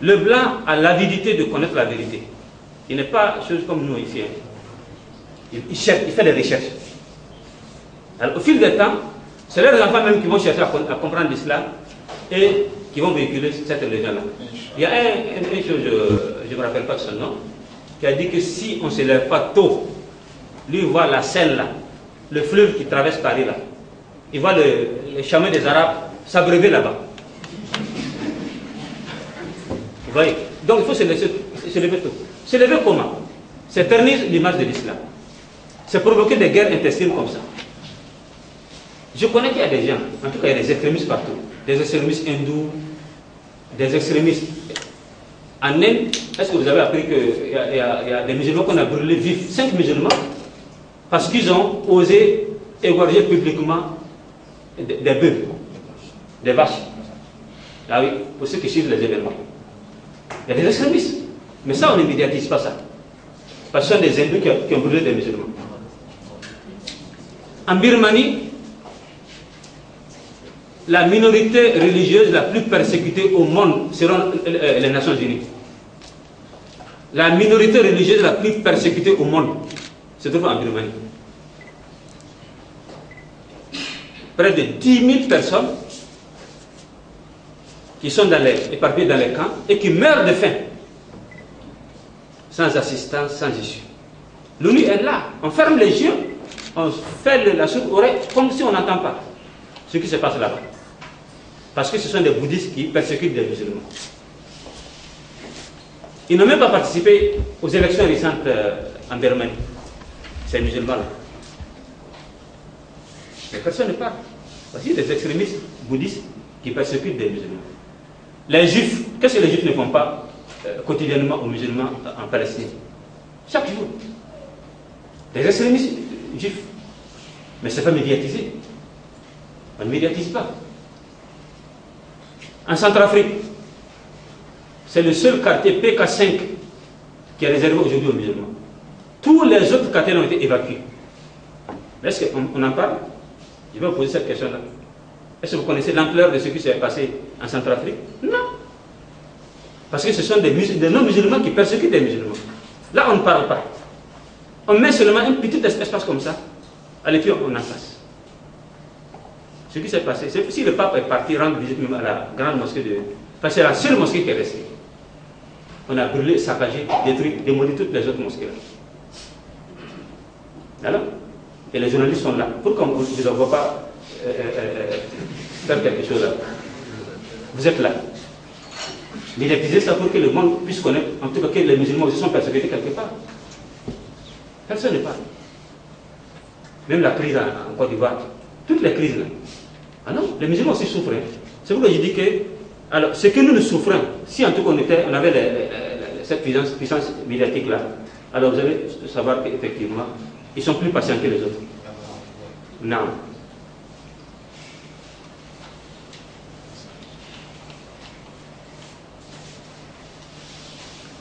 Le blanc a l'avidité de connaître la vérité. Il n'est pas chose comme nous ici. Il cherche, il fait des recherches. Alors, au fil du temps, c'est leurs enfants même qui vont chercher à comprendre l'islam et qui vont véhiculer cette religion-là. Il y a une chose, je ne me rappelle pas de son nom, qui a dit que si on ne se lève pas tôt, lui il voit la Seine là, le fleuve qui traverse Paris là, il voit le chemin des Arabes s'abreuver là-bas. Vous voyez? Donc il faut se lever tôt. Se lever comment? C'est ternir l'image de l'islam. C'est provoquer des guerres intestines comme ça. Je connais qu'il y a des gens, en tout cas il y a des extrémistes partout, des extrémistes hindous, des extrémistes en Inde. Est-ce que vous avez appris qu'il y a des musulmans qu'on a brûlés vifs, 5 musulmans, parce qu'ils ont osé égorger publiquement des bœufs, des vaches. Ah oui, pour ceux qui suivent les événements. Il y a des extrémistes. Mais ça, on ne médiatise pas ça. Parce que ce sont des hindous qui ont brûlé des musulmans. En Birmanie, la minorité religieuse la plus persécutée au monde, selon les Nations Unies. La minorité religieuse la plus persécutée au monde se trouve en Birmanie. Près de 10 000 personnes qui sont éparpillées dans les camps et qui meurent de faim, sans assistance, sans issue. L'ONU est là, on ferme les yeux, on fait la sourde oreille comme si on n'entend pas ce qui se passe là-bas. Parce que ce sont des bouddhistes qui persécutent des musulmans. Ils n'ont même pas participé aux élections récentes en Birmanie, ces musulmans-là. Mais personne ne parle. Parce qu'il y a des extrémistes bouddhistes qui persécutent des musulmans. Les juifs, qu'est-ce que les juifs ne font pas quotidiennement aux musulmans en Palestine? Chaque jour. Des extrémistes juifs. Mais ce n'est pas médiatisé. On ne médiatise pas. En Centrafrique, c'est le seul quartier PK5 qui est réservé aujourd'hui aux musulmans. Tous les autres quartiers ont été évacués. Est-ce qu'on en parle? Je vais vous poser cette question-là. Est-ce que vous connaissez l'ampleur de ce qui s'est passé en Centrafrique? Non. Parce que ce sont des non-musulmans qui persécutent des musulmans. Là, on ne parle pas. On met seulement un petit espace comme ça, et puis on en face. Ce qui s'est passé, si le pape est parti rendre visite même à la grande mosquée de... Parce que c'est la seule mosquée qui est restée. On a brûlé, saccagé, détruit, démoli toutes les autres mosquées là. Alors, et les journalistes sont là. Pourquoi on ne vous envoie pas faire quelque chose là? Vous êtes là. Médiatiser ça pour que le monde puisse connaître, en tout cas que les musulmans aussi sont persécutés quelque part. Personne ne parle. Même la crise en Côte d'Ivoire, toutes les crises là. Ah non, les musulmans aussi souffrent. C'est pourquoi je dis que, alors, ce que nous souffrons, si en tout cas on avait cette puissance médiatique là, alors vous allez savoir qu'effectivement, ils sont plus patients que les autres. Non.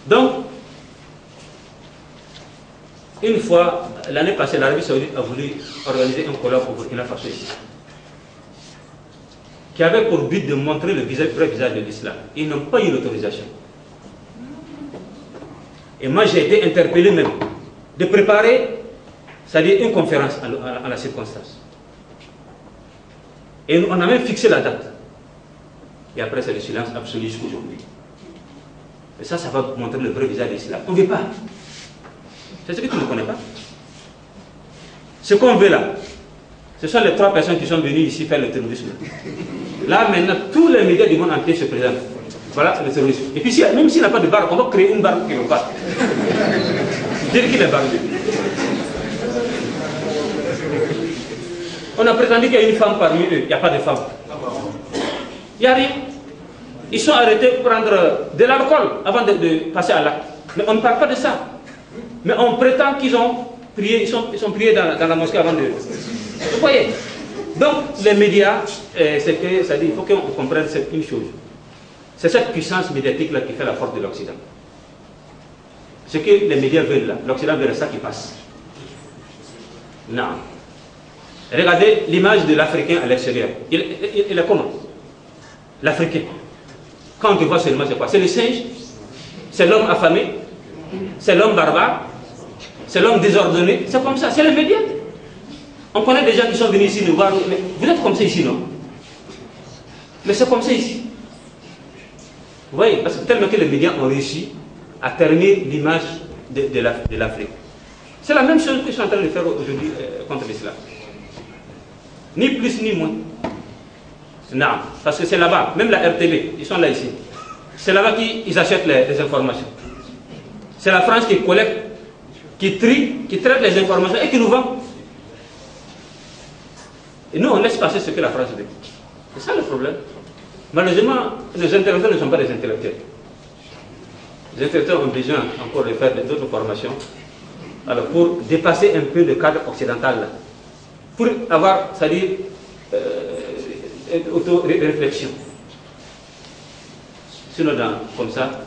Donc, une fois, l'année passée, l'Arabie Saoudite a voulu organiser un colloque au Burkina Faso ici, qui avait pour but de montrer le vrai visage de l'islam. Ils n'ont pas eu l'autorisation. Et moi, j'ai été interpellé même de préparer, c'est-à-dire une conférence à la circonstance. Et on a même fixé la date. Et après, c'est le silence absolu jusqu'aujourd'hui. Et ça va montrer le vrai visage de l'islam. On ne veut pas. C'est ce que tu ne connais pas. Ce qu'on veut là, ce sont les 3 personnes qui sont venues ici faire le terrorisme. Là, maintenant, tous les médias du monde entier se présentent. Voilà le terrorisme. Et puis, même s'il n'a pas de barre, on va créer une barre qui le passe. Dire qu'il est barbu. On a prétendu qu'il y a une femme parmi eux. Il n'y a pas de femme. Il n'y a rien. Ils sont arrêtés pour prendre de l'alcool avant de passer à l'acte. Mais on ne parle pas de ça. Mais on prétend qu'ils ont prié, ils sont priés dans la mosquée avant de... Vous voyez? Donc, les médias, c'est que, ça dit, il faut qu'on comprenne une chose. C'est cette puissance médiatique-là qui fait la force de l'Occident. Ce que les médias veulent là, l'Occident veut ça qui passe. Non. Regardez l'image de l'Africain à l'extérieur. Il est comment? L'Africain. Quand on te voit seulement, c'est quoi? C'est le singe? C'est l'homme affamé? C'est l'homme barbare? C'est l'homme désordonné? C'est comme ça, c'est les médias. On connaît des gens qui sont venus ici nous voir. Mais vous êtes comme ça ici, non? Mais c'est comme ça ici. Vous voyez? Parce que tellement que les médias ont réussi à terminer l'image de l'Afrique. C'est la même chose que je suis en train de faire aujourd'hui contre l'islam. Ni plus ni moins. Non, parce que c'est là-bas, même la RTB, ils sont là ici. C'est là-bas qu'ils achètent les informations. C'est la France qui collecte, qui trie, qui traite les informations et qui nous vend. Et nous, on laisse passer ce que la France dit. C'est ça le problème. Malheureusement, les intellectuels ne sont pas des intellectuels. Les intellectuels ont besoin encore de faire d'autres formations, alors pour dépasser un peu le cadre occidental, là, pour avoir, c'est-à-dire, auto-réflexion. Sinon, comme ça,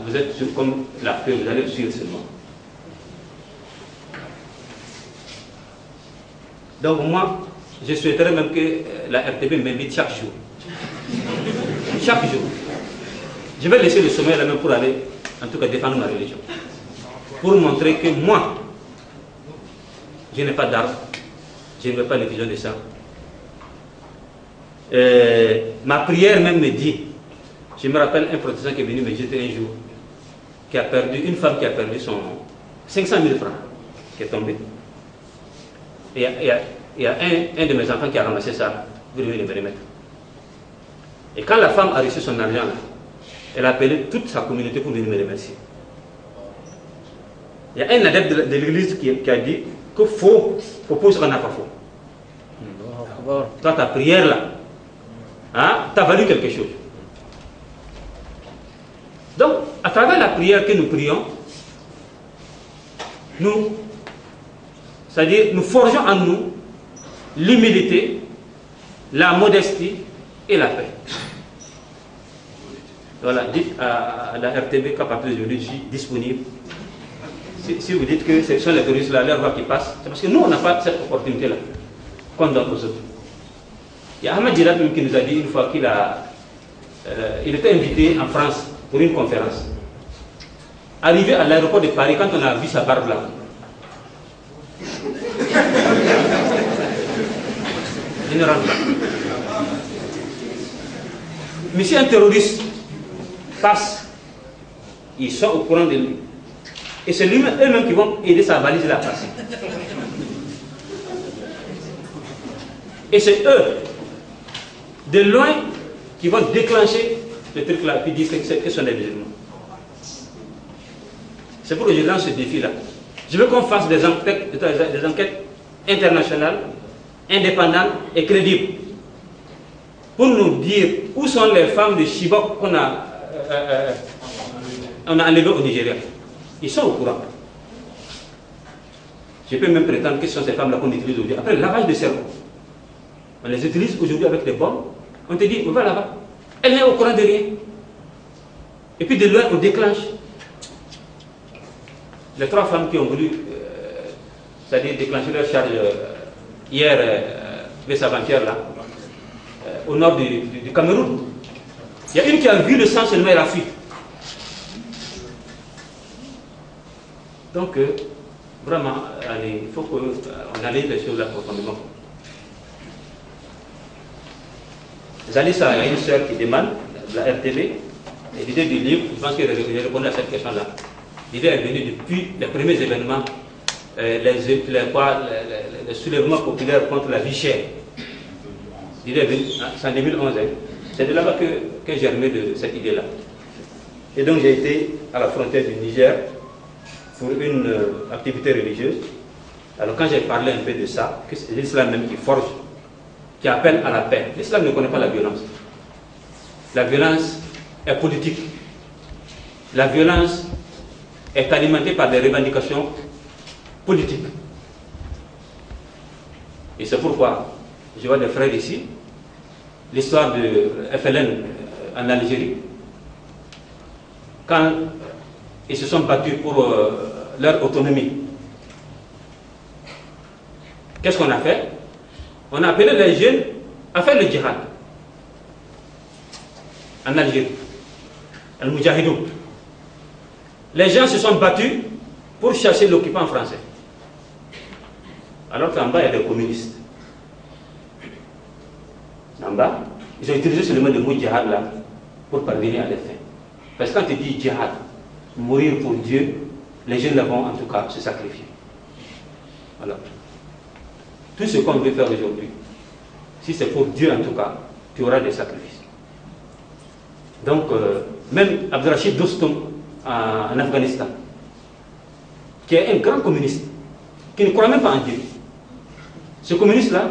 vous êtes comme la peur, vous allez suivre seulement. Donc moi, je souhaiterais même que la RTB m'invite chaque jour. Chaque jour. Je vais laisser le sommet là même pour aller, en tout cas, défendre ma religion. Pour montrer que moi, je n'ai pas d'armes, je ne veux pas une vision de ça. Ma prière même me dit, je me rappelle un protestant qui est venu me jeter un jour, qui a perdu, une femme qui a perdu son 500 000 francs, qui est tombée. Et il y a un de mes enfants qui a ramassé ça, pour venir me remettre. Et quand la femme a reçu son argent, là, elle a appelé toute sa communauté pour venir me remercier. Il y a un adepte de l'église qui a dit que faux, ce qu'on n'a pas faux. Toi, ta prière là, hein, t'as valu quelque chose. Donc, à travers la prière que nous prions, c'est-à-dire, nous forgeons en nous l'humilité, la modestie et la paix. Voilà, dites à la RTB qu'à partir d'aujourd'hui, je suis disponible. Si vous dites que ce sont les touristes là, leur voix qui passe, c'est parce que nous, on n'a pas cette opportunité-là, comme dans aux autres. Il y a Ahmed Djirat qui nous a dit une fois qu'il était invité en France pour une conférence. Arrivé à l'aéroport de Paris, quand on a vu sa barbe là, il ne rentre pas. Mais si un terroriste passe, ils sont au courant de lui. Et c'est eux-mêmes qui vont aider sa valise à passer. Et c'est eux, de loin, qui vont déclencher le truc là, puis dire que ce sont des musulmans. C'est pour que je lance ce défi là. Je veux qu'on fasse des enquêtes internationales, indépendantes et crédibles, pour nous dire où sont les femmes de Chibok qu'on a enlevées au Nigeria. Ils sont au courant. Je peux même prétendre que ce sont ces femmes-là qu'on utilise aujourd'hui. Après, le lavage de cerveau. On les utilise aujourd'hui avec des bombes. On te dit, on va là-bas. Elle n'est au courant de rien. Et puis de loin, on déclenche. Les 3 femmes qui ont voulu, c'est-à-dire déclencher leur charge hier, mais avant-hier, là, au nord du Cameroun. Il y a une qui a vu le sang seulement, elle a fui. Donc, vraiment, allez, il faut qu'on analyse les choses là profondément. Zalissa a une soeur qui demande, la RTV, l'idée du livre, je pense qu'elle répond à cette question-là. L'idée est venue depuis les premiers événements, les soulèvements populaires contre la vie chère. L'idée est venue, c'est en 2011, hein. C'est de là-bas que j'ai germé de cette idée-là. Et donc j'ai été à la frontière du Niger pour une activité religieuse. Alors quand j'ai parlé un peu de ça, que c'est l'islam même qui forge, qui appelle à la paix. L'islam ne connaît pas la violence. La violence est politique. La violence est alimentée par des revendications politiques. Et c'est pourquoi je vois des frères ici, l'histoire de FLN en Algérie, quand ils se sont battus pour leur autonomie. Qu'est-ce qu'on a fait? On a appelé les jeunes à faire le djihad en Algérie, Al-Mujahidou. Les gens se sont battus pour chercher l'occupant français. Alors qu'en bas, il y a des communistes. En bas, ils ont utilisé seulement le mot djihad là pour parvenir à des fins. Parce que quand tu dis djihad, mourir pour Dieu, les jeunes là vont en tout cas se sacrifier. Voilà. Tout ce qu'on veut faire aujourd'hui, si c'est pour Dieu en tout cas, tu auras des sacrifices. Donc, même Abdurrachid Dostum en Afghanistan, qui est un grand communiste, qui ne croit même pas en Dieu. Ce communiste-là,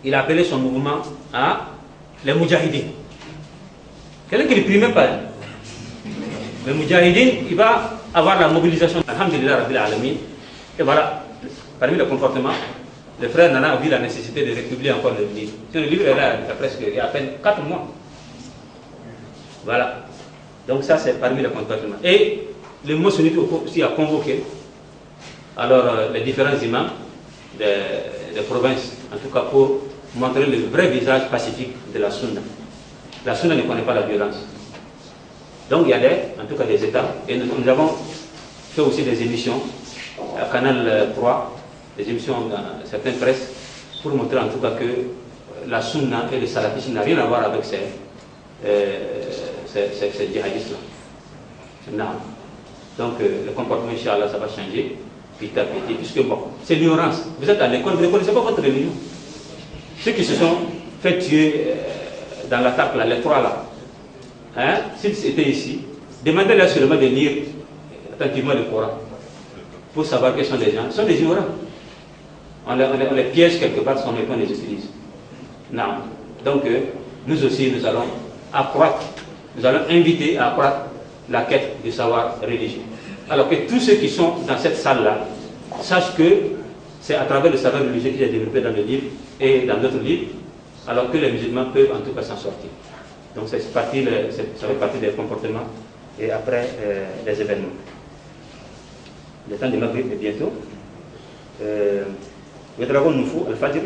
il a appelé son mouvement les Moudjahidines. Quelqu'un qui ne prie même pas. Le Moudjahidine, il va avoir la mobilisation. Alhamdulillah Rabbil Alamin. Et voilà, parmi les comportements, le frère Nana a vu la nécessité de republier encore le livre. Le livre est là, il y a à peine 4 mois. Voilà. Donc ça, c'est parmi les comportements. Et le mouvement sunnite aussi a convoqué alors les différents imams des provinces, en tout cas pour montrer le vrai visage pacifique de la Sunna. La Sunna ne connaît pas la violence. Donc il y a en tout cas des États, et nous avons fait aussi des émissions à Canal 3, des émissions dans certaines presses, pour montrer en tout cas que la Sunna et le salafisme n'ont rien à voir avec ces djihadistes-là. Donc le comportement, Inch'Allah, ça va changer petit à petit, puisque bon, c'est l'ignorance. Vous êtes à l'école, vous ne connaissez pas votre religion. Ceux qui se sont fait tuer dans l'attaque, là, les 3 là, hein, s'ils étaient ici, demandez-leur seulement de lire attentivement le Coran pour savoir quels sont les gens. Ils sont des ignorants. On les piège quelque part, sans qu'on les utilise. Non. Donc, nous aussi, nous allons accroître, nous allons inviter à accroître la quête du savoir religieux. Alors que tous ceux qui sont dans cette salle-là sachent que c'est à travers le savoir religieux qui est développé dans le livre et dans d'autres livres, alors que les musulmans peuvent en tout cas s'en sortir. Donc ça fait partie des comportements et après les événements. Le temps de Maghrib est bientôt. Le dragon nous faut Al-Fajr.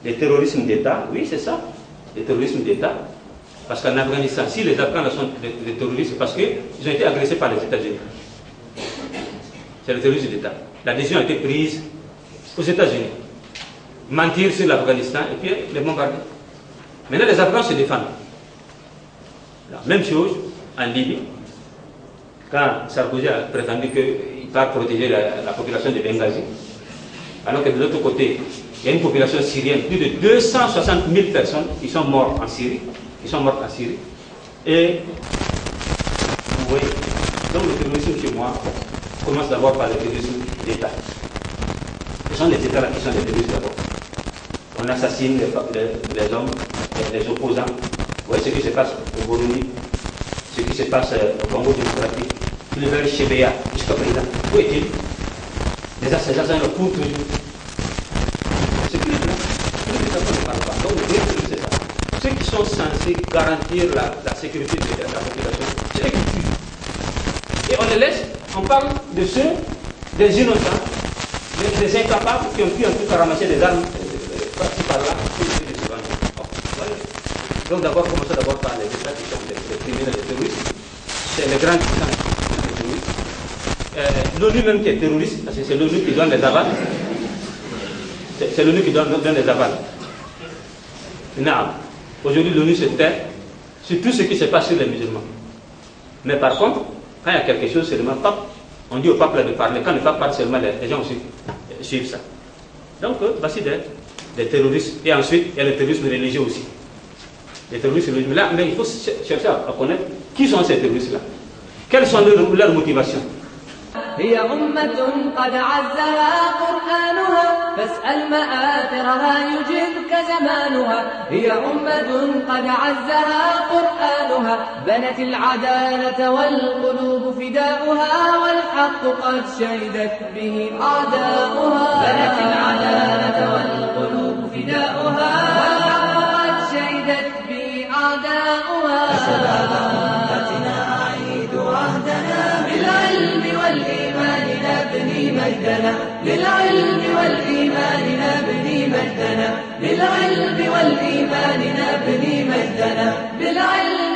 Le terrorisme d'État, oui c'est ça, le terrorisme d'État. Parce qu'en Afghanistan, si les Afghans sont des terroristes, parce qu'ils ont été agressés par les États-Unis. C'est le terrorisme d'État. La décision a été prise aux États-Unis. Mentir sur l'Afghanistan et puis les bombarder. Maintenant, les Afghans se défendent. La même chose en Libye. Quand Sarkozy a prétendu qu'il va protéger la population de Benghazi, alors que de l'autre côté, il y a une population syrienne, plus de 260 000 personnes qui sont mortes en Syrie. Et vous voyez, donc le terrorisme chez moi commence d'abord par le terrorisme d'État. Ce sont les États là qui sont les terroristes d'abord. On assassine les hommes, les opposants. Vous voyez ce qui se passe au Burundi, ce qui se passe au Congo démocratique, le vers Chebea jusqu'à présent. Où est-il? Les assassins le courent toujours. C'est plus là. Donc le terrorisme, c'est ça. Ceux qui sont censés garantir la sécurité de la population, c'est eux qui tuent. Et on les laisse, on parle de ceux, des innocents, des incapables qui ont pu en tout cas ramasser des armes par-ci par-là pour essayer de se vendre. Donc d'abord, commençons d'abord par les États qui sont des criminels, des terroristes. C'est les grands qui sont des terroristes. L'ONU même qui est terroriste, parce que c'est l'ONU qui donne les avals. C'est l'ONU qui donne les avals. Non. Aujourd'hui, l'ONU se tait sur tout ce qui se passe sur les musulmans. Mais par contre, quand il y a quelque chose, seulement on dit au pape de parler. Quand le pape parle seulement, les gens aussi suivent ça. Donc, voici des terroristes. Et ensuite, il y a le terrorisme religieux aussi. Les terroristes religieux. Là, mais il faut chercher à connaître qui sont ces terroristes-là. Quelles sont leurs motivations. هي أمة قد عزها قرآنها فاسأل مآثرها يجبك زمانها هي أمة قد عزها قرآنها بنت العدالة والقلوب فداؤها والحق قد شهدت به أعداؤها بنت العدالة والقلوب فداؤها والحق قد شهدت به أعداؤها شباب أمتنا أعيد عهدنا بالعلم والإيمان نبني مجدنا للعلم والإيمان نبني مجدنا للعلم والإيمان نبني مجدنا بالعلم